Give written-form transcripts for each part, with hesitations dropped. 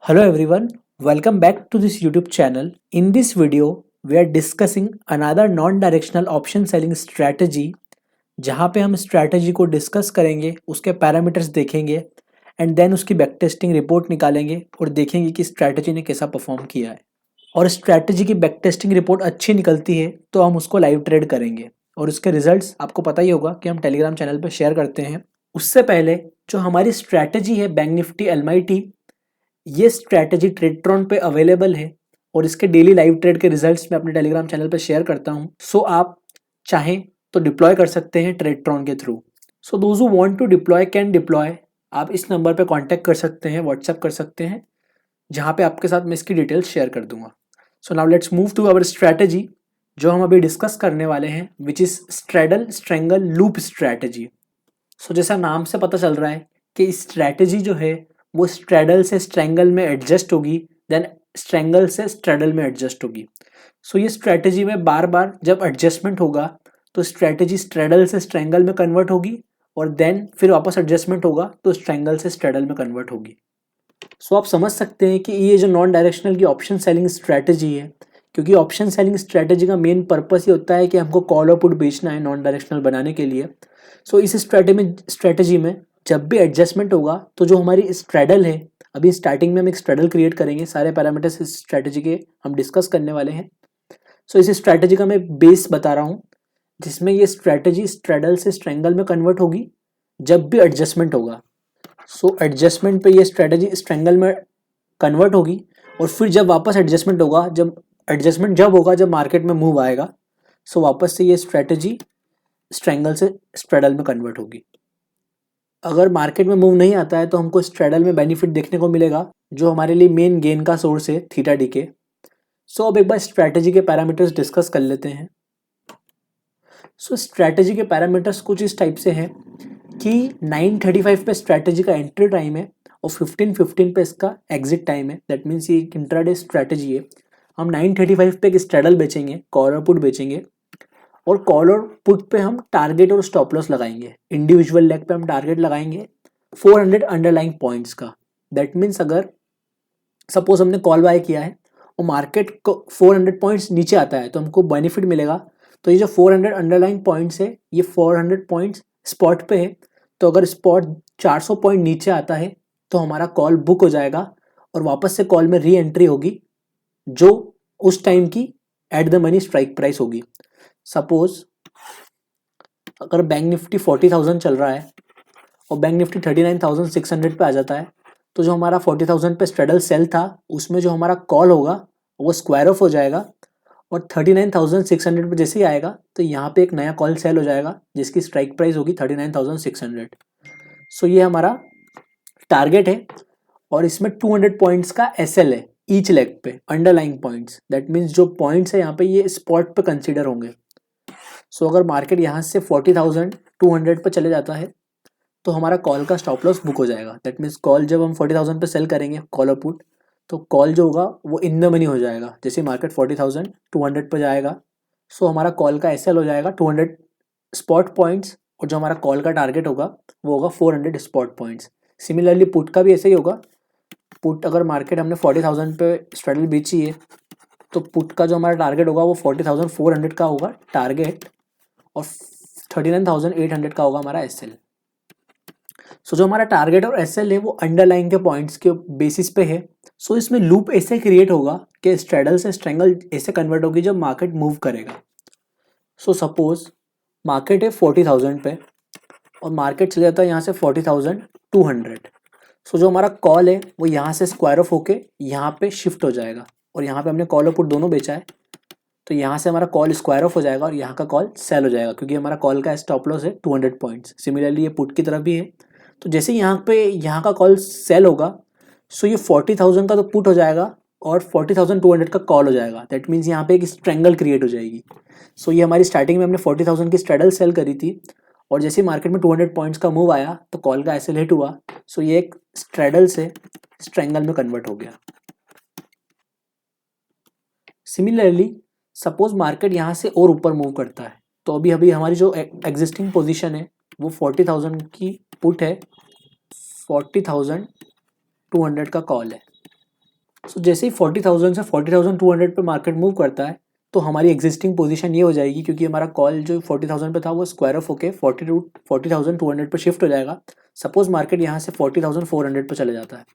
Hello everyone, welcome back to this YouTube channel. In this video, we are discussing another non-directional option selling strategy जहाँ पे हम strategy को discuss करेंगे, उसके parameters देखेंगे and then उसकी बैक टेस्टिंग रिपोर्ट निकालेंगे और देखेंगे कि स्ट्रैटेजी ने कैसा परफॉर्म किया है। और स्ट्रैटेजी की बैक टेस्टिंग रिपोर्ट अच्छी निकलती है तो हम उसको लाइव ट्रेड करेंगे और उसके रिजल्ट्स आपको पता ही होगा कि हम टेलीग्राम चैनल पर शेयर करते हैं। उससे पहले जो हमारी स्ट्रैटेजी है बैंक निफ्टी एलएमआईटी, ये स्ट्रैटेजी ट्रेडट्रॉन पे अवेलेबल है और इसके डेली लाइव ट्रेड के रिजल्ट्स मैं अपने टेलीग्राम चैनल पर शेयर करता हूँ। सो आप चाहें तो डिप्लॉय कर सकते हैं ट्रेडट्रॉन के थ्रू। So those who want to deploy can deploy. आप इस नंबर पे कांटेक्ट कर सकते हैं, व्हाट्सएप कर सकते हैं, जहाँ पे आपके साथ मैं इसकी डिटेल्स शेयर कर दूंगा। So now let's move to our strategy जो हम अभी डिस्कस करने वाले हैं, which is straddle strangle loop strategy. So जैसा नाम से पता चल रहा है कि स्ट्रैटेजी जो है वो स्ट्रेडल से स्ट्रेंगल में एडजस्ट होगी, देन स्ट्रेंगल से स्ट्रेडल में एडजस्ट होगी। सो ये स्ट्रैटेजी में बार बार जब एडजस्टमेंट होगा तो स्ट्रैटेजी स्ट्रेडल से स्ट्रेंगल में कन्वर्ट होगी और देन फिर वापस एडजस्टमेंट होगा तो स्ट्रेंगल से स्ट्रेडल में कन्वर्ट होगी। सो आप समझ सकते हैं कि ये जो नॉन डायरेक्शनल की ऑप्शन सेलिंग स्ट्रैटेजी है, क्योंकि ऑप्शन सेलिंग स्ट्रैटेजी का मेन पर्पस ये होता है कि हमको कॉल और पुट बेचना है नॉन डायरेक्शनल बनाने के लिए। सो इस स्ट्रैटेजी में जब भी एडजस्टमेंट होगा तो जो हमारी स्ट्रेडल है, अभी स्टार्टिंग में हम एक स्ट्रेडल क्रिएट करेंगे, सारे पैरामीटर्स इस स्ट्रैटेजी के हम डिस्कस करने वाले हैं। सो इस स्ट्रैटेजी का मैं बेस बता रहा हूँ जिसमें ये स्ट्रैटेजी स्ट्रेडल से स्ट्रेंगल में कन्वर्ट होगी जब भी एडजस्टमेंट होगा। सो एडजस्टमेंट पे ये स्ट्रैटेजी स्ट्रेंगल में कन्वर्ट होगी और फिर जब वापस एडजस्टमेंट होगा, जब होगा जब मार्केट में मूव आएगा, सो वापस से ये स्ट्रैटेजी स्ट्रेंगल से स्ट्रेडल में कन्वर्ट होगी। अगर मार्केट में मूव नहीं आता है तो हमको स्ट्रेडल में बेनिफिट देखने को मिलेगा, जो हमारे लिए मेन गेन का सोर्स है थीटा डी के। सो अब एक बार स्ट्रैटेजी के पैरामीटर्स डिस्कस कर लेते हैं। सो स्ट्रैटेजी के पैरामीटर्स कुछ इस टाइप से हैं कि 9:35 पे स्ट्रैटेजी का एंट्री टाइम है और 15:15 पे इसका एग्जिट टाइम है। दैट मीन्स ये एक इंट्राडे स्ट्रैटेजी है। हम 9:35 पे एक स्ट्रेडल बेचेंगे, कॉल और पुट बेचेंगे और कॉल और पुट पे हम टारगेट और स्टॉप लॉस लगाएंगे। इंडिविजुअल लेग पे हम टारगेट लगाएंगे 400 अंडरलाइंग पॉइंट्स का। दैट मीन्स अगर सपोज हमने कॉल बाय किया है और मार्केट को 400 पॉइंट्स नीचे आता है तो हमको बेनिफिट मिलेगा। तो ये जो 400 अंडरलाइंग पॉइंट्स है, ये 400 पॉइंट्स स्पॉट पे है। तो अगर स्पॉट 400 पॉइंट नीचे आता है तो हमारा कॉल बुक हो जाएगा और वापस से कॉल में री एंट्री होगी जो उस टाइम की at the money strike price होगी। सपोज अगर बैंक निफ्टी 40,000 चल रहा है और बैंक निफ्टी 39,600 पे आ जाता है तो जो हमारा 40,000 पे स्ट्रेडल सेल था उसमें जो हमारा कॉल होगा वो स्क्वायर ऑफ हो जाएगा और 39,600 पे जैसे ही आएगा तो यहाँ पे एक नया कॉल सेल हो जाएगा जिसकी स्ट्राइक प्राइस होगी 39,600। सो ये हमारा टारगेट है और इसमें 200 पॉइंट्स का एसएल है ईच लेग पे, अंडरलाइंग पॉइंट्स। दैट मीन्स जो पॉइंट्स है यहाँ पे ये स्पॉट पे कंसीडर होंगे। सो अगर मार्केट यहाँ से 40,200 पे चले जाता है तो हमारा कॉल का स्टॉप लॉस बुक हो जाएगा। दैट मीन्स कॉल जब हम 40,000 पे सेल करेंगे कॉल और पुट, तो कॉल जो होगा वो इन द मनी हो जाएगा जैसे मार्केट 40,200 पे जाएगा। सो हमारा कॉल का एसएल हो जाएगा 200 स्पॉट पॉइंट्स और जो हमारा कॉल का टारगेट होगा वो होगा 400 स्पॉट पॉइंट्स। सिमिलरली पुट का भी ऐसे ही होगा। पुट अगर मार्केट हमने 40,000 पे स्ट्रेडल बेची है तो पुट का जो हमारा टारगेट होगा वो 40,400 का होगा टारगेट और 39,800 का होगा हमारा एसएल। सो जो हमारा टारगेट और एसएल है वो अंडरलाइन के पॉइंट्स के बेसिस पे है। सो इसमें लूप ऐसे क्रिएट होगा कि स्ट्रेडल से स्ट्रेंगल ऐसे कन्वर्ट होगी जब मार्केट मूव करेगा। सो सपोज मार्केट है 40,000 पे और मार्केट चले जाता है यहाँ से 40,200। सो जो हमारा कॉल है वो यहाँ से स्क्वायर ऑफ होके यहाँ पे शिफ्ट हो जाएगा और यहाँ पे हमने कॉल और पुट दोनों बेचा है तो यहाँ से हमारा कॉल स्क्वायर ऑफ हो जाएगा और यहाँ का कॉल सेल हो जाएगा क्योंकि हमारा कॉल का स्टॉप लॉस है 200 पॉइंट्स। सिमिलरली ये पुट की तरफ भी है। तो जैसे यहाँ का कॉल सेल होगा सो ये 40,000 का तो पुट हो जाएगा और 40,200 का कॉल हो जाएगा। दैट मीन्स यहाँ पे एक स्ट्रेंगल क्रिएट हो जाएगी। सो ये हमारी स्टार्टिंग में हमने 40,000 की स्ट्रेडल सेल करी थी और जैसे मार्केट में 200 पॉइंट्स का मूव आया तो कॉल का एसएल हिट हुआ। सो ये एक स्ट्रेडल से स्ट्रेंगल में कन्वर्ट हो गया। सिमिलरली सपोज मार्केट यहाँ से और ऊपर मूव करता है तो अभी अभी हमारी जो एग्जिस्टिंग पोजीशन है वो 40,000 की पुट है, 40,200 का कॉल है। सो जैसे ही 40,000 से 40,200 पे मार्केट मूव करता है तो हमारी एग्जिस्टिंग पोजीशन ये हो जाएगी, क्योंकि हमारा कॉल जो 40,000 पे था वो स्क्वायर ऑफ होके 40,200 पे शिफ्ट हो जाएगा। सपोज मार्केट यहाँ से 40,400 पे चले जाता है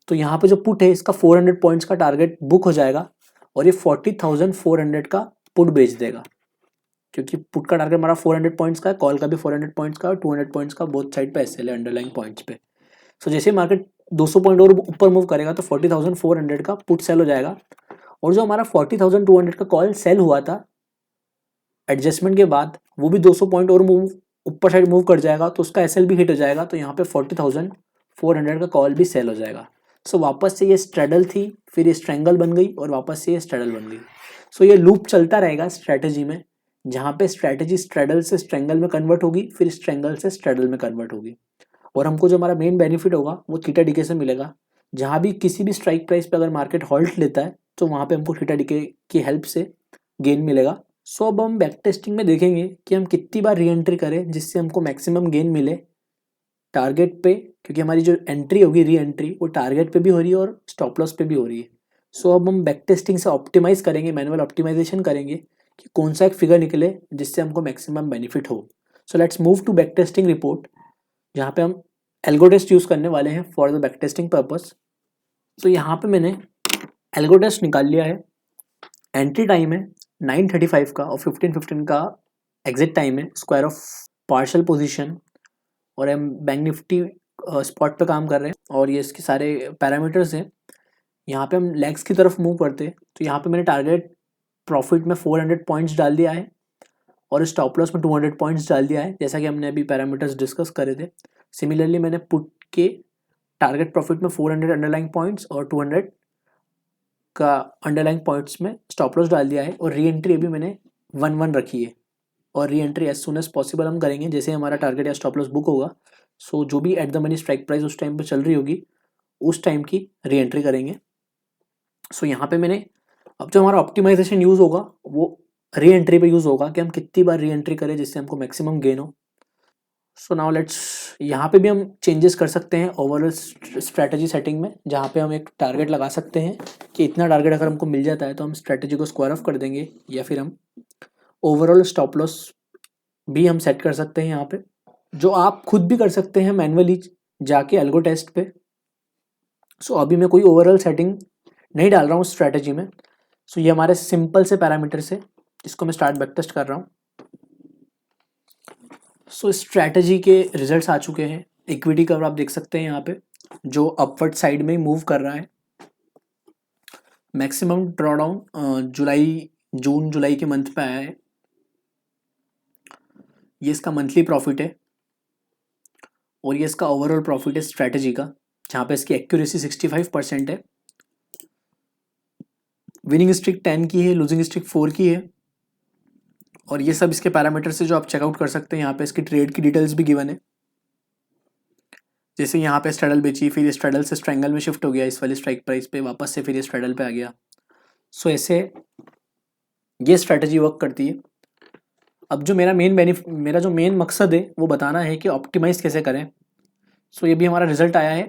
तो यहाँ पे जो पुट है इसका 400 पॉइंट्स का टारगेट बुक हो जाएगा और ये 40,400 का पुट बेच देगा, क्योंकि पुट का टारगेट हमारा 400 पॉइंट्स का है, कॉल का भी 400 पॉइंट्स का और 200 पॉइंट्स का, बोथ साइड पे एसएल है अंडरलाइंग पॉइंट्स पे। सो जैसे मार्केट 200 पॉइंट और ऊपर मूव करेगा तो 40,400 का पुट सेल हो जाएगा और जो हमारा 40,200 का कॉल सेल हुआ था एडजस्टमेंट के बाद वो भी 200 पॉइंट और मूव ऊपर साइड मूव कर जाएगा तो उसका एसएल भी हिट हो जाएगा, तो यहाँ पे 40,400 का कॉल भी सेल हो जाएगा। सो वापस से ये स्ट्रेडल थी, फिर ये स्ट्रेंगल बन गई और वापस से ये स्ट्रेडल बन गई। सो ये लूप चलता रहेगा स्ट्रैटेजी में, जहाँ पे स्ट्रैटेजी स्ट्रेडल से स्ट्रेंगल में कन्वर्ट होगी, फिर स्ट्रेंगल से स्ट्रेडल में कन्वर्ट होगी और हमको जो हमारा मेन बेनिफिट होगा वो थीटा डीके से मिलेगा। जहाँ भी किसी भी स्ट्राइक प्राइस पे अगर मार्केट हॉल्ट लेता है तो वहाँ पे हमको थीटा डीके की हेल्प से गेन मिलेगा। सो अब हम बैक टेस्टिंग में देखेंगे कि हम कितनी बार री एंट्री करें जिससे हमको मैक्सिमम गेन मिले टारगेट पे, क्योंकि हमारी जो एंट्री होगी री एंट्री वो टारगेट पे भी हो रही है और स्टॉप लॉस पे भी हो रही है। सो अब हम बैक टेस्टिंग से ऑप्टिमाइज करेंगे, मैनुअल ऑप्टिमाइजेशन करेंगे कि कौन सा एक फिगर निकले जिससे हमको मैक्सिमम बेनिफिट हो। So let's move to back testing report, जहाँ पे हम एल्गो टेस्ट यूज़ करने वाले हैं for the back testing purpose. तो यहाँ पे मैंने एल्गो टेस्ट निकाल लिया है। एंट्री टाइम है 9:35 का और 15:15 का एग्जिट टाइम है, स्क्वायर ऑफ पार्शियल पोजीशन, और हम बैंक निफ्टी स्पॉट पे काम कर रहे हैं और ये इसके सारे पैरामीटर्स हैं। यहाँ पे हम लेग्स की तरफ मूव करते हैं तो यहाँ पे मैंने टारगेट प्रॉफिट में 400 पॉइंट्स डाल दिया है और स्टॉप लॉस में 200 पॉइंट्स डाल दिया है, जैसा कि हमने अभी पैरामीटर्स डिस्कस करे थे। सिमिलरली मैंने पुट के टारगेट प्रॉफिट में 400 अंडरलाइंग पॉइंट्स और 200 का अंडरलाइंग पॉइंट्स में स्टॉप लॉस डाल दिया है और री एंट्री अभी मैंने 1-1 रखी है और re entry as soon as possible हम करेंगे जैसे हमारा टारगेट या स्टॉप लॉस बुक होगा। सो जो भी at the money strike price उस टाइम पे चल रही होगी उस टाइम की री एंट्री करेंगे। सो यहाँ पे मैंने अब जो हमारा ऑप्टिमाइजेशन यूज़ होगा वो री एंट्री पे यूज़ होगा कि हम कितनी बार री एंट्री करें जिससे हमको मैक्सिमम गेन हो। सो नाउ लेट्स, यहाँ पे भी हम चेंजेस कर सकते हैं ओवरऑल स्ट्रैटेजी सेटिंग में, जहाँ पे हम एक टारगेट लगा सकते हैं कि इतना टारगेट अगर हमको मिल जाता है तो हम स्ट्रैटेजी को स्क्वायर ऑफ कर देंगे, या फिर हम ओवरऑल स्टॉप लॉस भी हम सेट कर सकते हैं यहाँ पे, जो आप खुद भी कर सकते हैं मैनुअली जाके एल्गो टेस्ट पे। सो अभी मैं कोई ओवरऑल सेटिंग नहीं डाल रहा हूँ स्ट्रैटेजी में। सो ये हमारे सिंपल से पैरामीटर से इसको मैं स्टार्ट बैक टेस्ट कर रहा हूँ। सो स्ट्रैटेजी के रिजल्ट्स आ चुके हैं। इक्विटी कवर आप देख सकते हैं यहाँ पे जो अपवर्ड साइड में ही मूव कर रहा है। मैक्सिमम ड्रॉडाउन जून जुलाई के मंथ पे आया है। ये इसका मंथली प्रॉफिट है और ये इसका ओवरऑल प्रॉफिट है स्ट्रैटेजी का, जहाँ पे इसकी एक्यूरेसी 65% है। विनिंग स्ट्रिक 10 की है, लूजिंग स्ट्रिक 4 की है और ये सब इसके पैरामीटर से जो आप चेकआउट कर सकते हैं। यहाँ पे इसकी ट्रेड की डिटेल्स भी गिवन है, जैसे यहाँ पे स्ट्रेडल बेची, फिर स्ट्रेडल से स्ट्रेंगल में शिफ्ट हो गया इस वाली स्ट्राइक प्राइस पे, वापस से फिर ये स्ट्रेडल पे आ गया। सो ऐसे ये स्ट्रैटेजी वर्क करती है। अब जो मेरा जो मेन मकसद है वो बताना है कि ऑप्टिमाइज कैसे करें। सो ये भी हमारा रिजल्ट आया है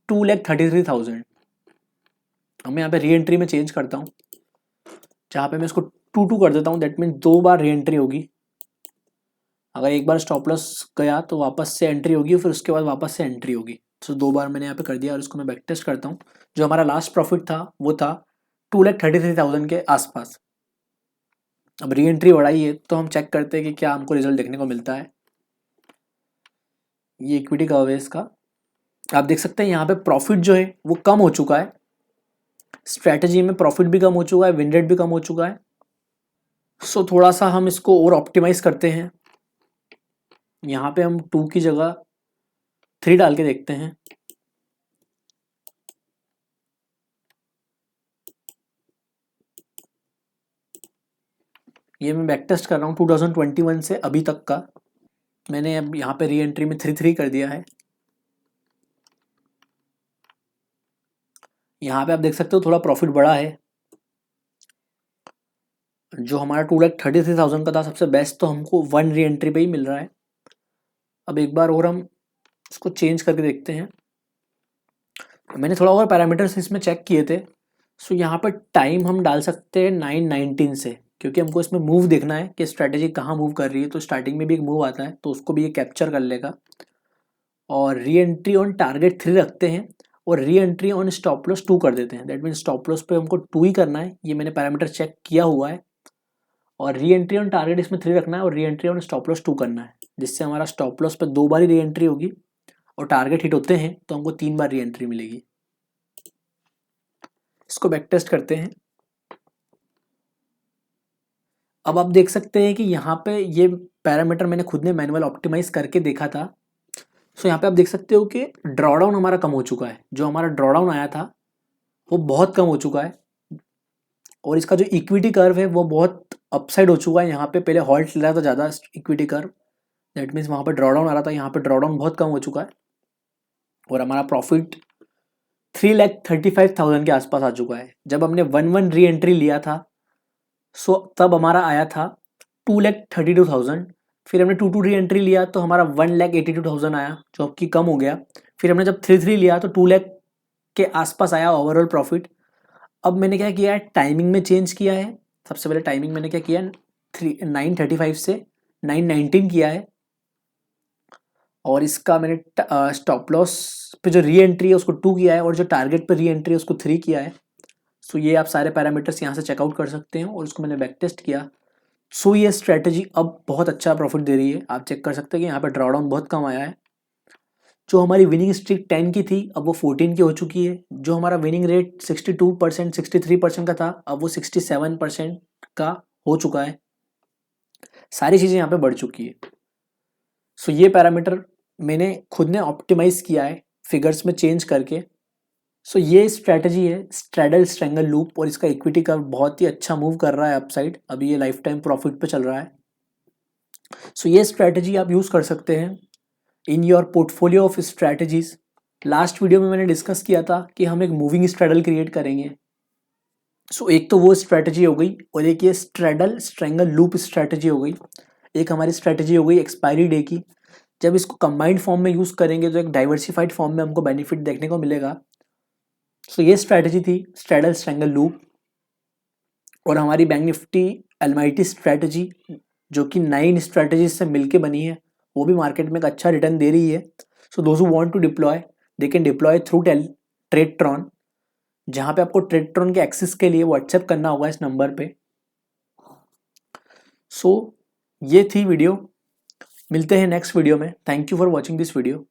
2,33,000। अब मैं यहाँ पे री एंट्री में चेंज करता हूँ, जहाँ पे मैं इसको 2-2 कर देता हूँ। That mean 2 bar re entry होगी। अगर एक बार स्टॉप लॉस गया तो वापस से एंट्री होगी, फिर उसके बाद वापस से एंट्री होगी। सो 2 बार मैंने यहाँ पे कर दिया और इसको मैं बैक टेस्ट करता हूँ। जो हमारा लास्ट प्रॉफिट था वो था 2,33,000 के आसपास। अब री एंट्री बढ़ाई है तो हम चेक करते हैं कि क्या हमको रिजल्ट देखने को मिलता है। ये इक्विटी कर्व है इसका, आप देख सकते हैं यहाँ पे प्रॉफिट जो है वो कम हो चुका है। स्ट्रैटेजी में प्रॉफिट भी कम हो चुका है, विन रेट भी कम हो चुका है। सो थोड़ा सा हम इसको और ऑप्टिमाइज करते हैं। यहाँ पे हम 2 की जगह 3 डाल के देखते हैं। ये मैं बैक टेस्ट कर रहा हूँ 2021 से अभी तक का। मैंने अब यहाँ पे री एंट्री में 3-3 कर दिया है। यहाँ पे आप देख सकते हो थोड़ा प्रॉफिट बढ़ा है। जो हमारा 2,33,000 का था सबसे बेस्ट, तो हमको 1 री एंट्री पे ही मिल रहा है। अब एक बार और हम इसको चेंज करके देखते हैं। मैंने थोड़ा और पैरामीटर्स इसमें चेक किए थे। सो यहाँ पर टाइम हम डाल सकते हैं 9:19 से, क्योंकि हमको इसमें मूव देखना है कि स्ट्रैटेजी कहाँ मूव कर रही है। तो स्टार्टिंग में भी एक मूव आता है तो उसको भी ये कैप्चर कर लेगा। और री एंट्री ऑन टारगेट 3 रखते हैं और re entry on stop loss 2 कर देते हैं। दैट मीन स्टॉप लॉस पे हमको 2 ही करना है, ये मैंने पैरामीटर चेक किया हुआ है। और री एंट्री ऑन टारगेट इसमें 3 रखना है और re entry on stop loss 2 करना है, जिससे हमारा स्टॉप लॉस पे 2 बार ही री एंट्री होगी और टारगेट हिट होते हैं तो हमको 3 बार री एंट्री मिलेगी। इसको बैक टेस्ट करते हैं। अब आप देख सकते हैं कि यहाँ पे ये पैरामीटर मैंने खुद ने मैनुअल ऑप्टिमाइज करके देखा था। सो यहाँ पे आप देख सकते हो कि ड्रॉडाउन हमारा कम हो चुका है। जो हमारा ड्रॉडाउन आया था वो बहुत कम हो चुका है और इसका जो इक्विटी कर्व है वो बहुत अपसाइड हो चुका है। यहाँ पे पहले हॉल्ट ले रहा था ज़्यादा इक्विटी कर्व, दैट मीन्स वहाँ पर ड्रॉडाउन आ रहा था, यहाँ पे ड्रॉडाउन बहुत कम हो चुका है और हमारा प्रॉफिट 3,35,000 के आसपास आ चुका है। जब हमने 1-1 री एंट्री लिया था सो तब हमारा आया था 2,32,000। फिर हमने 2-2 री एंट्री लिया तो हमारा 1,82,000 आया, जो आपकी कम हो गया। फिर हमने जब 3-3 लिया तो 2 लाख के आसपास आया ओवरऑल प्रॉफिट। अब मैंने क्या किया है, टाइमिंग में चेंज किया है। सबसे पहले टाइमिंग मैंने क्या किया, 9:35 से 9:19 किया है और इसका मैंने स्टॉप लॉस पे जो री एंट्री है उसको 2 किया है और जो टारगेट पे री एंट्री है उसको 3 किया है। सो ये आप सारे पैरामीटर्स यहाँ से चेकआउट कर सकते हैं और उसको मैंने बैक टेस्ट किया। सो ये स्ट्रैटेजी अब बहुत अच्छा प्रॉफिट दे रही है। आप चेक कर सकते हैं कि यहाँ पे ड्रॉडाउन बहुत कम आया है। जो हमारी विनिंग स्ट्रिक 10 की थी अब वो 14 की हो चुकी है। जो हमारा विनिंग रेट 62% 63% का था अब वो 67% का हो चुका है। सारी चीज़ें यहाँ पे बढ़ चुकी है। सो ये पैरामीटर मैंने खुद ने ऑप्टिमाइज किया है फिगर्स में चेंज करके। सो ये स्ट्रैटेजी है स्ट्रैडल स्ट्रैंगल लूप और इसका इक्विटी का बहुत ही अच्छा मूव कर रहा है अपसाइड। अभी ये लाइफ टाइम प्रॉफिट पे चल रहा है। सो ये स्ट्रैटेजी आप यूज़ कर सकते हैं in your portfolio of strategies. Last video में मैंने डिस्कस किया था कि हम एक मूविंग स्ट्रैडल क्रिएट करेंगे। सो एक तो वो स्ट्रैटेजी हो गई और एक ये स्ट्रैडल स्ट्रैंगल लूप स्ट्रैटेजी हो गई। एक हमारी स्ट्रैटेजी हो गई एक्सपायरी डे की। जब इसको कंबाइंड फॉर्म में यूज़ करेंगे तो एक डाइवर्सिफाइड फॉर्म में हमको बेनिफिट देखने को मिलेगा। सो ये स्ट्रैटेजी थी स्ट्रैडल स्ट्रैंगल लूप। और हमारी बैंक निफ्टी एलमाइटी स्ट्रैटेजी जो कि 9 स्ट्रैटेजीज से मिलके बनी है वो भी मार्केट में एक अच्छा रिटर्न दे रही है। So those who want to deploy they can deploy through Tradetron, जहाँ पे आपको ट्रेडट्रॉन के एक्सेस के लिए व्हाट्सएप करना होगा इस नंबर पे। सो ये थी वीडियो, मिलते हैं नेक्स्ट वीडियो में। Thank you for watching this video.